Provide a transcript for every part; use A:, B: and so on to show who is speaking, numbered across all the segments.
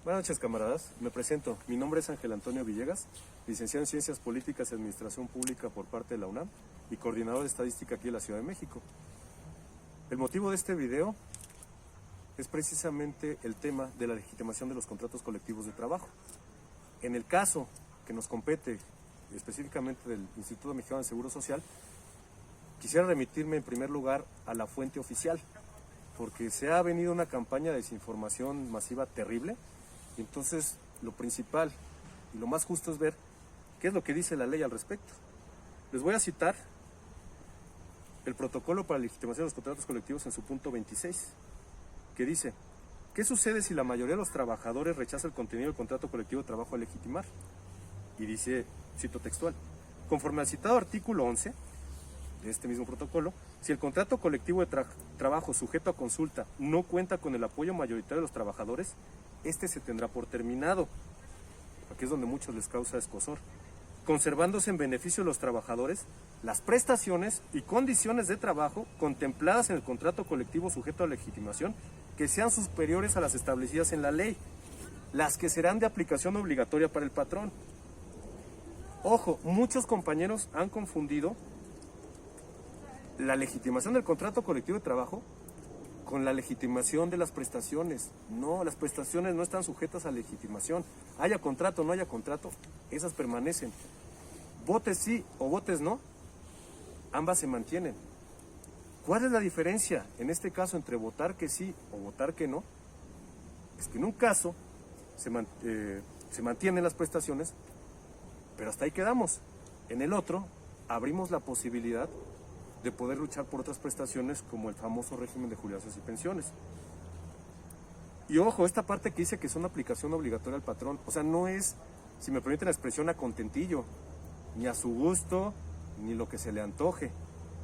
A: Buenas noches, camaradas. Me presento. Mi nombre es Ángel Antonio Villegas, licenciado en Ciencias Políticas y Administración Pública por parte de la UNAM y coordinador de estadística aquí en la Ciudad de México. El motivo de este video es precisamente el tema de la legitimación de los contratos colectivos de trabajo. En el caso que nos compete específicamente del Instituto Mexicano de Seguro Social, quisiera remitirme en primer lugar a la fuente oficial, porque se ha venido una campaña de desinformación masiva terrible. Entonces, lo principal y lo más justo es ver qué es lo que dice la ley al respecto. Les voy a citar el protocolo para la legitimación de los contratos colectivos en su punto 26, que dice: ¿qué sucede si la mayoría de los trabajadores rechaza el contenido del contrato colectivo de trabajo a legitimar? Y dice, cito textual, conforme al citado artículo 11 de este mismo protocolo, si el contrato colectivo de trabajo sujeto a consulta no cuenta con el apoyo mayoritario de los trabajadores, este se tendrá por terminado. Aquí es donde muchos les causa escozor. Conservándose en beneficio de los trabajadores las prestaciones y condiciones de trabajo contempladas en el contrato colectivo sujeto a legitimación que sean superiores a las establecidas en la ley, las que serán de aplicación obligatoria para el patrón. Ojo, muchos compañeros han confundido la legitimación del contrato colectivo de trabajo con la legitimación de las prestaciones. No, las prestaciones no están sujetas a legitimación. Haya contrato o no haya contrato, esas permanecen. Votes sí o votes no, ambas se mantienen. ¿Cuál es la diferencia en este caso entre votar que sí o votar que no? Es que en un caso se mantienen las prestaciones, pero hasta ahí quedamos. En el otro, abrimos la posibilidad de poder luchar por otras prestaciones como el famoso régimen de jubilaciones y pensiones. Y ojo, esta parte que dice que es una aplicación obligatoria al patrón, o sea, no es, si me permiten la expresión, a contentillo, ni a su gusto, ni lo que se le antoje,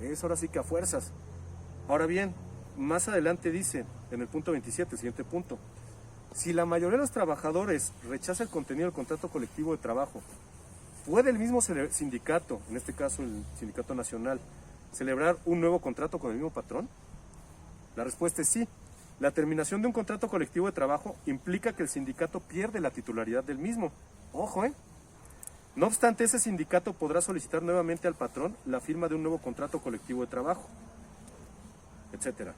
A: es ahora sí que a fuerzas. Ahora bien, más adelante dice, en el punto 27, el siguiente punto, si la mayoría de los trabajadores rechaza el contenido del contrato colectivo de trabajo, ¿puede el mismo sindicato, en este caso el Sindicato Nacional, celebrar un nuevo contrato con el mismo patrón? La respuesta es sí. La terminación de un contrato colectivo de trabajo implica que el sindicato pierde la titularidad del mismo. Ojo, No obstante, ese sindicato podrá solicitar nuevamente al patrón la firma de un nuevo contrato colectivo de trabajo, etcétera.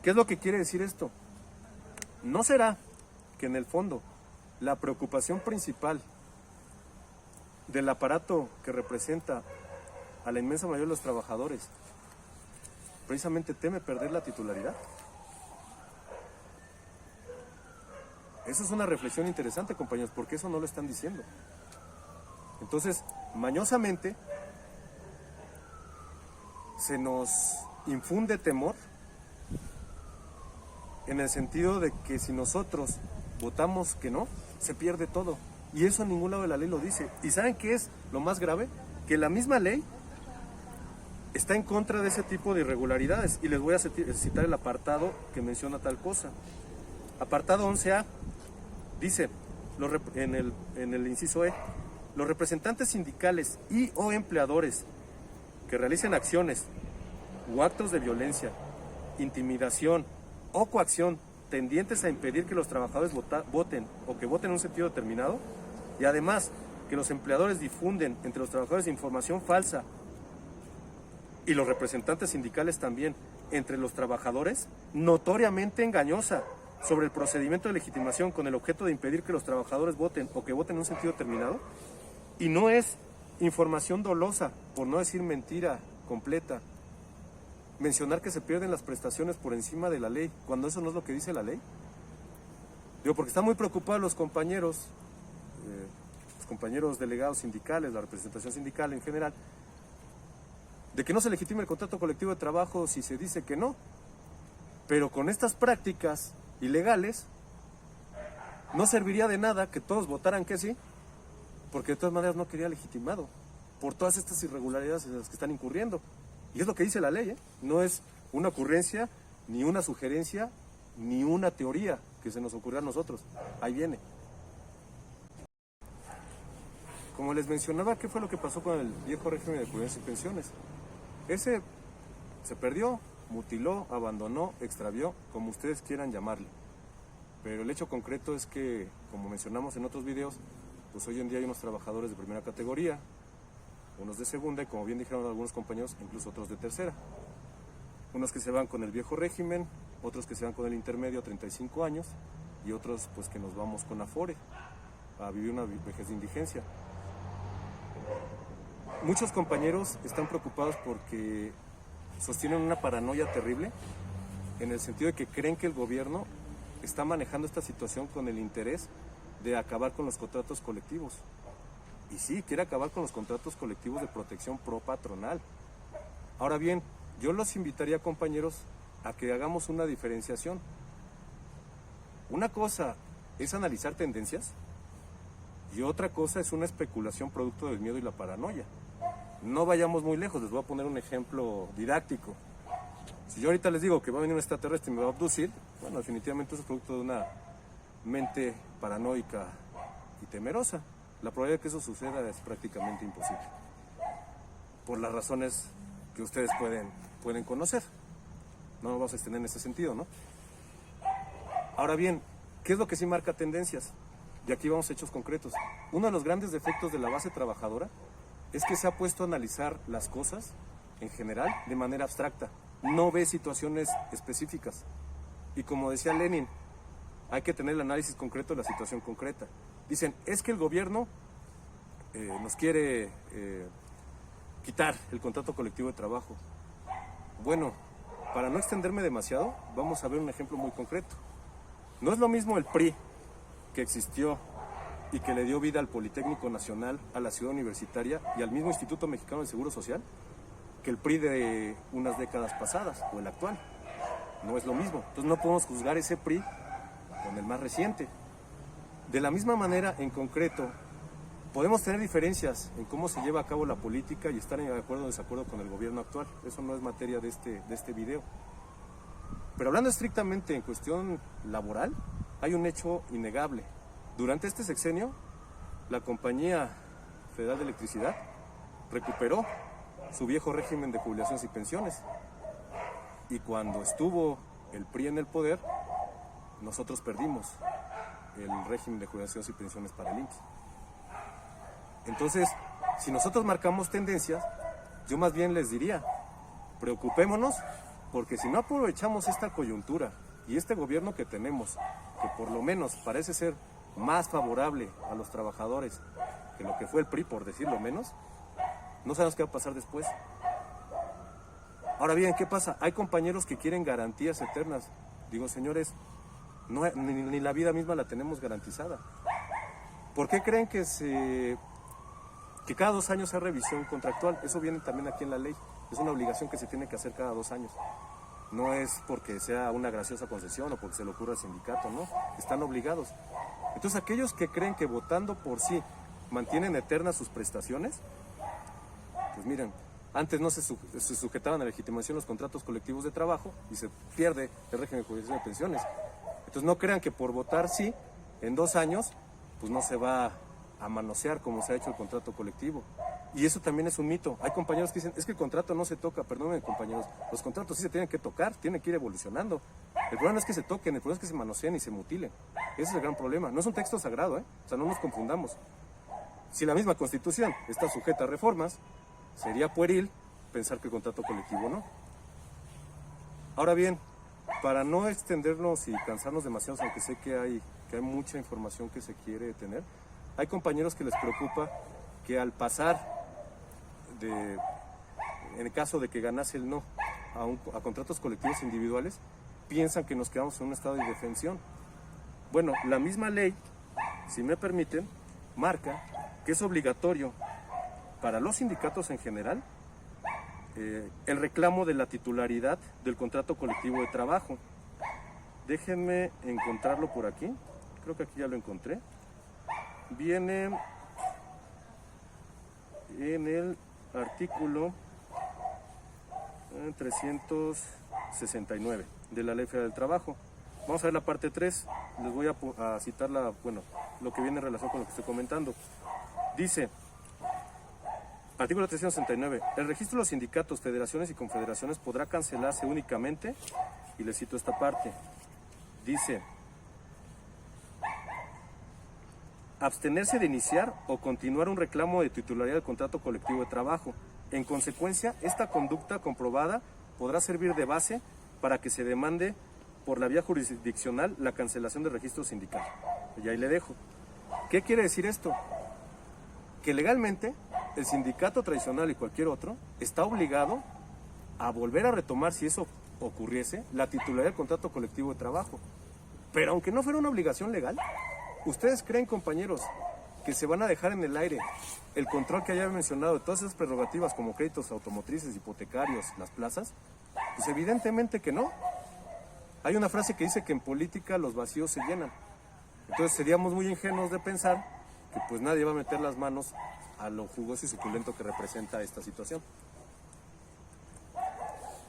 A: ¿Qué es lo que quiere decir esto? ¿No será que en el fondo la preocupación principal del aparato que representa a la inmensa mayoría de los trabajadores precisamente teme perder la titularidad? Esa es una reflexión interesante, compañeros, porque eso no lo están diciendo. Entonces, mañosamente se nos infunde temor en el sentido de que si nosotros votamos que no, se pierde todo. Y eso en ningún lado de la ley lo dice. ¿Y saben qué es lo más grave? Que la misma ley está en contra de ese tipo de irregularidades. Y les voy a citar el apartado que menciona tal cosa. Apartado 11A, dice, en el inciso E, los representantes sindicales y o empleadores que realicen acciones o actos de violencia, intimidación o coacción tendientes a impedir que los trabajadores voten o que voten en un sentido determinado, y además que los empleadores difunden entre los trabajadores información falsa y los representantes sindicales también entre los trabajadores, notoriamente engañosa, sobre el procedimiento de legitimación con el objeto de impedir que los trabajadores voten o que voten en un sentido determinado, y no es información dolosa, por no decir mentira completa, mencionar que se pierden las prestaciones por encima de la ley, cuando eso no es lo que dice la ley. Digo, porque están muy preocupados los compañeros delegados sindicales, la representación sindical en general, de que no se legitime el contrato colectivo de trabajo si se dice que no. Pero con estas prácticas ilegales no serviría de nada que todos votaran que sí, porque de todas maneras no quería legitimado por todas estas irregularidades en las que están incurriendo. Y es lo que dice la ley, no es una ocurrencia, ni una sugerencia, ni una teoría que se nos ocurrió a nosotros. Ahí viene. Como les mencionaba, ¿qué fue lo que pasó con el viejo régimen de jubilaciones y pensiones? Ese se perdió, mutiló, abandonó, extravió, como ustedes quieran llamarle. Pero el hecho concreto es que, como mencionamos en otros videos, pues hoy en día hay unos trabajadores de primera categoría, unos de segunda y, como bien dijeron algunos compañeros, incluso otros de tercera. Unos que se van con el viejo régimen, otros que se van con el intermedio a 35 años y otros pues que nos vamos con Afore a vivir una vejez de indigencia. Muchos compañeros están preocupados porque sostienen una paranoia terrible en el sentido de que creen que el gobierno está manejando esta situación con el interés de acabar con los contratos colectivos. Y sí, quiere acabar con los contratos colectivos de protección pro patronal. Ahora bien, yo los invitaría, compañeros, a que hagamos una diferenciación. Una cosa es analizar tendencias y otra cosa es una especulación producto del miedo y la paranoia. No vayamos muy lejos, les voy a poner un ejemplo didáctico. Si yo ahorita les digo que va a venir un extraterrestre y me va a abducir, bueno, definitivamente eso es producto de una mente paranoica y temerosa. La probabilidad de que eso suceda es prácticamente imposible, por las razones que ustedes pueden conocer. No nos vamos a extender en ese sentido, ¿no? Ahora bien, ¿qué es lo que sí marca tendencias? Y aquí vamos a hechos concretos. Uno de los grandes defectos de la base trabajadora es que se ha puesto a analizar las cosas en general de manera abstracta. No ve situaciones específicas. Y como decía Lenin, hay que tener el análisis concreto de la situación concreta. Dicen, es que el gobierno nos quiere quitar el contrato colectivo de trabajo. Bueno, para no extenderme demasiado, vamos a ver un ejemplo muy concreto. No es lo mismo el PRI, que existió y que le dio vida al Politécnico Nacional, a la Ciudad Universitaria y al mismo Instituto Mexicano del Seguro Social, que el PRI de unas décadas pasadas o el actual. No es lo mismo. Entonces no podemos juzgar ese PRI con el más reciente. De la misma manera, en concreto, podemos tener diferencias en cómo se lleva a cabo la política y estar de acuerdo o desacuerdo con el gobierno actual. Eso no es materia de este video. Pero hablando estrictamente en cuestión laboral, hay un hecho innegable. Durante este sexenio, la Compañía Federal de Electricidad recuperó su viejo régimen de jubilaciones y pensiones. Y cuando estuvo el PRI en el poder, nosotros perdimos el régimen de jubilaciones y pensiones para el IMSS. Entonces, si nosotros marcamos tendencias, yo más bien les diría, preocupémonos, porque si no aprovechamos esta coyuntura y este gobierno que tenemos, que por lo menos parece ser más favorable a los trabajadores que lo que fue el PRI, por decirlo menos, no sabemos qué va a pasar después. Ahora bien, ¿qué pasa? Hay compañeros que quieren garantías eternas. Digo, señores, ni la vida misma la tenemos garantizada. ¿Por qué creen que cada 2 años hay revisión contractual? Eso viene también aquí en la ley. Es una obligación que se tiene que hacer cada 2 años. No es porque sea una graciosa concesión o porque se le ocurra al sindicato, no. Están obligados. Entonces, aquellos que creen que votando por sí mantienen eternas sus prestaciones, pues miren, antes no se sujetaban a la legitimación los contratos colectivos de trabajo y se pierde el régimen de jubilación de pensiones. Entonces, no crean que por votar sí, en 2 años, pues no se va a manosear como se ha hecho el contrato colectivo. Y eso también es un mito. Hay compañeros que dicen, es que el contrato no se toca. Perdónenme, compañeros, los contratos sí se tienen que tocar, tienen que ir evolucionando. El problema no es que se toquen, el problema es que se manoseen y se mutilen. Ese es el gran problema. No es un texto sagrado, O sea, no nos confundamos. Si la misma Constitución está sujeta a reformas, sería pueril pensar que el contrato colectivo no. Ahora bien, para no extendernos y cansarnos demasiado, aunque sé que hay mucha información que se quiere tener, hay compañeros que les preocupa que al pasar en el caso de que ganase el no a contratos colectivos individuales, piensan que nos quedamos en un estado de indefensión. Bueno, la misma ley, si me permiten, marca que es obligatorio para los sindicatos en general el reclamo de la titularidad del contrato colectivo de trabajo. Déjenme encontrarlo por aquí, creo que aquí ya lo encontré. Viene en el artículo 369 de la Ley Federal del Trabajo. Vamos a ver la parte 3, les voy a citar lo que viene en relación con lo que estoy comentando. Dice, artículo 369, el registro de los sindicatos, federaciones y confederaciones podrá cancelarse únicamente, y les cito esta parte, dice, abstenerse de iniciar o continuar un reclamo de titularidad del contrato colectivo de trabajo. En consecuencia, esta conducta comprobada podrá servir de base para que se demande por la vía jurisdiccional la cancelación del registro sindical. Y ahí le dejo. ¿Qué quiere decir esto? Que legalmente el sindicato tradicional y cualquier otro está obligado a volver a retomar, si eso ocurriese, la titularidad del contrato colectivo de trabajo. Pero aunque no fuera una obligación legal, ¿ustedes creen, compañeros, que se van a dejar en el aire el control que haya mencionado de todas esas prerrogativas como créditos automotrices, hipotecarios, las plazas? Pues evidentemente que no. Hay una frase que dice que en política los vacíos se llenan. Entonces seríamos muy ingenuos de pensar que pues nadie va a meter las manos a lo jugoso y suculento que representa esta situación.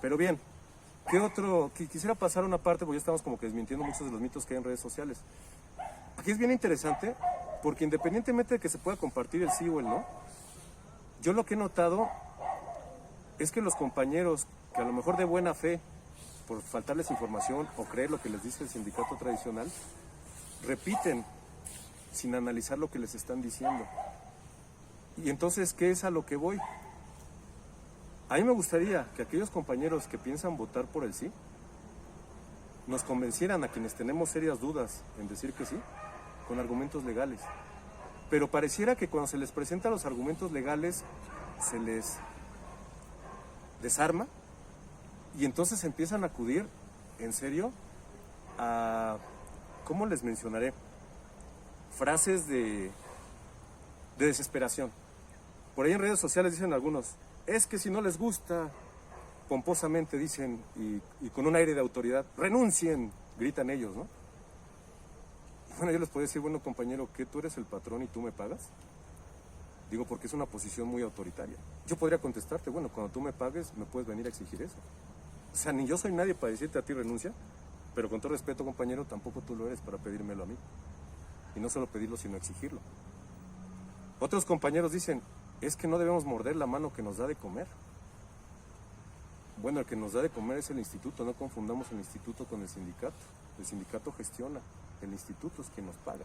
A: Pero bien, ¿qué otro? Quisiera pasar una parte, porque ya estamos como que desmintiendo muchos de los mitos que hay en redes sociales. Aquí es bien interesante, porque independientemente de que se pueda compartir el sí o el no, yo lo que he notado es que los compañeros que a lo mejor de buena fe, por faltarles información o creer lo que les dice el sindicato tradicional, repiten sin analizar lo que les están diciendo. Y entonces, ¿qué es a lo que voy? A mí me gustaría que aquellos compañeros que piensan votar por el sí, nos convencieran a quienes tenemos serias dudas en decir que sí, con argumentos legales. Pero pareciera que cuando se les presentan los argumentos legales, se les desarma y entonces empiezan a acudir, en serio, a, ¿cómo les mencionaré? Frases de desesperación. Por ahí en redes sociales dicen algunos, es que si no les gusta, pomposamente dicen, y con un aire de autoridad, renuncien, gritan ellos, ¿no? Y bueno, yo les puedo decir, bueno, compañero, ¿qué tú eres el patrón y tú me pagas? Digo, porque es una posición muy autoritaria. Yo podría contestarte, bueno, cuando tú me pagues, me puedes venir a exigir eso. O sea, ni yo soy nadie para decirte a ti renuncia, pero con todo respeto, compañero, tampoco tú lo eres para pedírmelo a mí. Y no solo pedirlo, sino exigirlo. Otros compañeros dicen, es que no debemos morder la mano que nos da de comer. Bueno, el que nos da de comer es el instituto, no confundamos el instituto con el sindicato. El sindicato gestiona, el instituto es quien nos paga.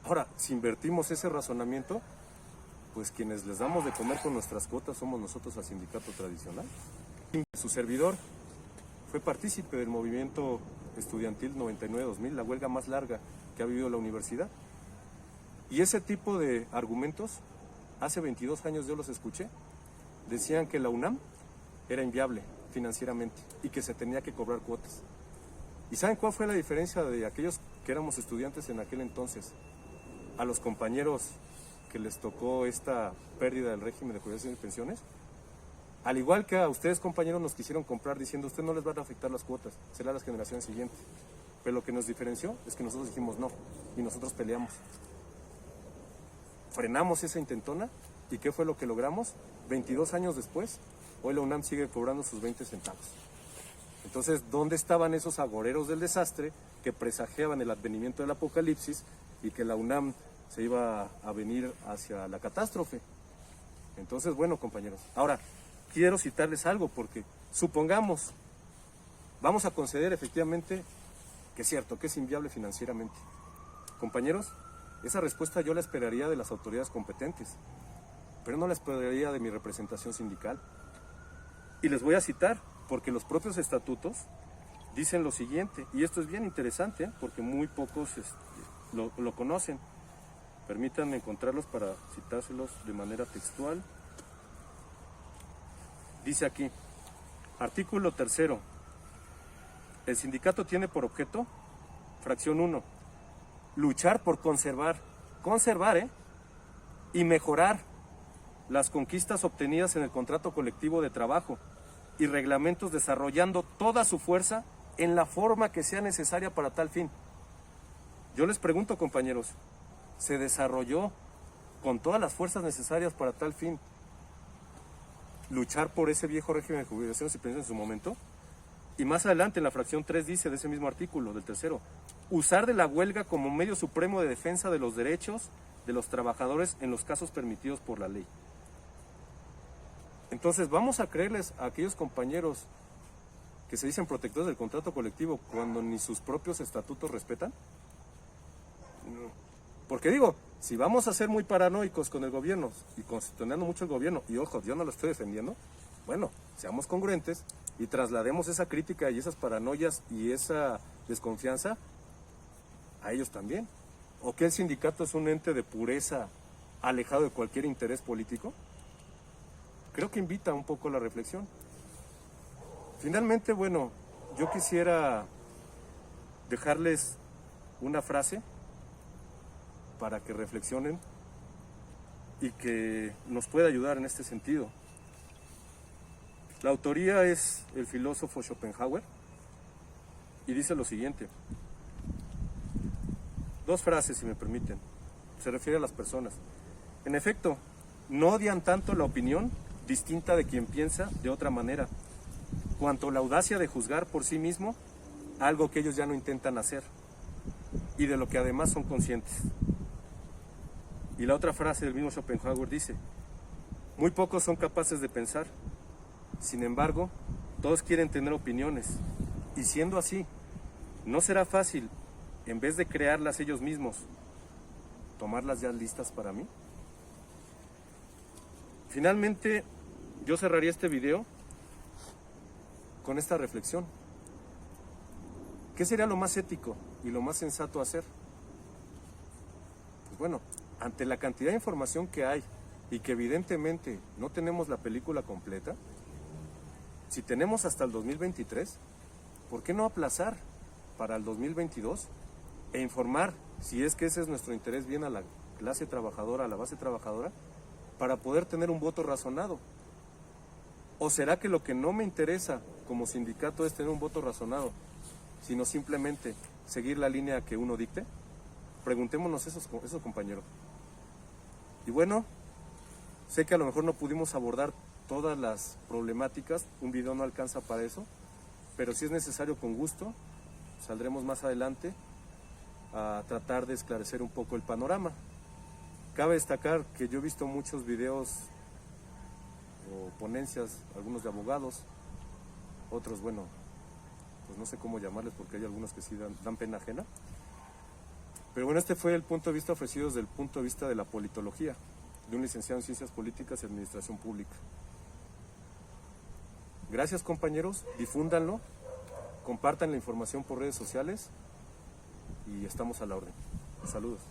A: Ahora, si invertimos ese razonamiento, pues quienes les damos de comer con nuestras cuotas somos nosotros al sindicato tradicional. Su servidor fue partícipe del movimiento estudiantil 99-2000, la huelga más larga que ha vivido la universidad. Y ese tipo de argumentos, hace 22 años yo los escuché, decían que la UNAM era inviable financieramente y que se tenía que cobrar cuotas. ¿Y saben cuál fue la diferencia de aquellos que éramos estudiantes en aquel entonces a los compañeros que les tocó esta pérdida del régimen de jubilaciones y pensiones? Al igual que a ustedes, compañeros, nos quisieron comprar diciendo, usted no les van a afectar las cuotas, será las generaciones siguientes. Pero lo que nos diferenció es que nosotros dijimos no, y nosotros peleamos. Frenamos esa intentona, ¿y qué fue lo que logramos? 22 años después, hoy la UNAM sigue cobrando sus 20 centavos. Entonces, ¿dónde estaban esos agoreros del desastre que presagiaban el advenimiento del apocalipsis y que la UNAM se iba a venir hacia la catástrofe? Entonces, bueno, compañeros, ahora quiero citarles algo porque supongamos, vamos a conceder efectivamente que es cierto, que es inviable financieramente. Compañeros, esa respuesta yo la esperaría de las autoridades competentes, pero no la esperaría de mi representación sindical. Y les voy a citar, porque los propios estatutos dicen lo siguiente, y esto es bien interesante, porque muy pocos lo conocen. Permítanme encontrarlos para citárselos de manera textual. Dice aquí, artículo 3, el sindicato tiene por objeto, fracción 1, luchar por conservar, y mejorar las conquistas obtenidas en el contrato colectivo de trabajo y reglamentos desarrollando toda su fuerza en la forma que sea necesaria para tal fin. Yo les pregunto, compañeros, ¿se desarrolló con todas las fuerzas necesarias para tal fin luchar por ese viejo régimen de jubilaciones y pensiones en su momento? Y más adelante en la fracción 3 dice de ese mismo artículo, del 3, usar de la huelga como medio supremo de defensa de los derechos de los trabajadores en los casos permitidos por la ley. Entonces, ¿vamos a creerles a aquellos compañeros que se dicen protectores del contrato colectivo cuando ni sus propios estatutos respetan? Porque digo, si vamos a ser muy paranoicos con el gobierno y cuestionando mucho el gobierno, y ojo, yo no lo estoy defendiendo, bueno, seamos congruentes y traslademos esa crítica y esas paranoias y esa desconfianza a ellos también. ¿O que el sindicato es un ente de pureza alejado de cualquier interés político? Creo que invita un poco a la reflexión. Finalmente, bueno, yo quisiera dejarles una frase para que reflexionen y que nos pueda ayudar en este sentido. La autoría es el filósofo Schopenhauer y dice lo siguiente. Dos frases, si me permiten. Se refiere a las personas. En efecto, no odian tanto la opinión distinta de quien piensa de otra manera, cuanto la audacia de juzgar por sí mismo algo que ellos ya no intentan hacer y de lo que además son conscientes. Y la otra frase del mismo Schopenhauer dice, muy pocos son capaces de pensar, sin embargo, todos quieren tener opiniones, y siendo así, ¿no será fácil, en vez de crearlas ellos mismos, tomarlas ya listas para mí? Finalmente, yo cerraría este video con esta reflexión. ¿Qué sería lo más ético y lo más sensato hacer? Pues bueno, ante la cantidad de información que hay y que evidentemente no tenemos la película completa, si tenemos hasta el 2023, ¿por qué no aplazar para el 2022 e informar, si es que ese es nuestro interés, bien a la clase trabajadora, a la base trabajadora, para poder tener un voto razonado? ¿O será que lo que no me interesa como sindicato es tener un voto razonado, sino simplemente seguir la línea que uno dicte? Preguntémonos eso, compañero. Y bueno, sé que a lo mejor no pudimos abordar todas las problemáticas, un video no alcanza para eso, pero si es necesario, con gusto, saldremos más adelante a tratar de esclarecer un poco el panorama. Cabe destacar que yo he visto muchos videos o ponencias, algunos de abogados, otros, bueno, pues no sé cómo llamarles porque hay algunos que sí dan pena ajena. Pero bueno, este fue el punto de vista ofrecido desde el punto de vista de la politología, de un licenciado en Ciencias Políticas y Administración Pública. Gracias, compañeros, difúndanlo, compartan la información por redes sociales y estamos a la orden. Saludos.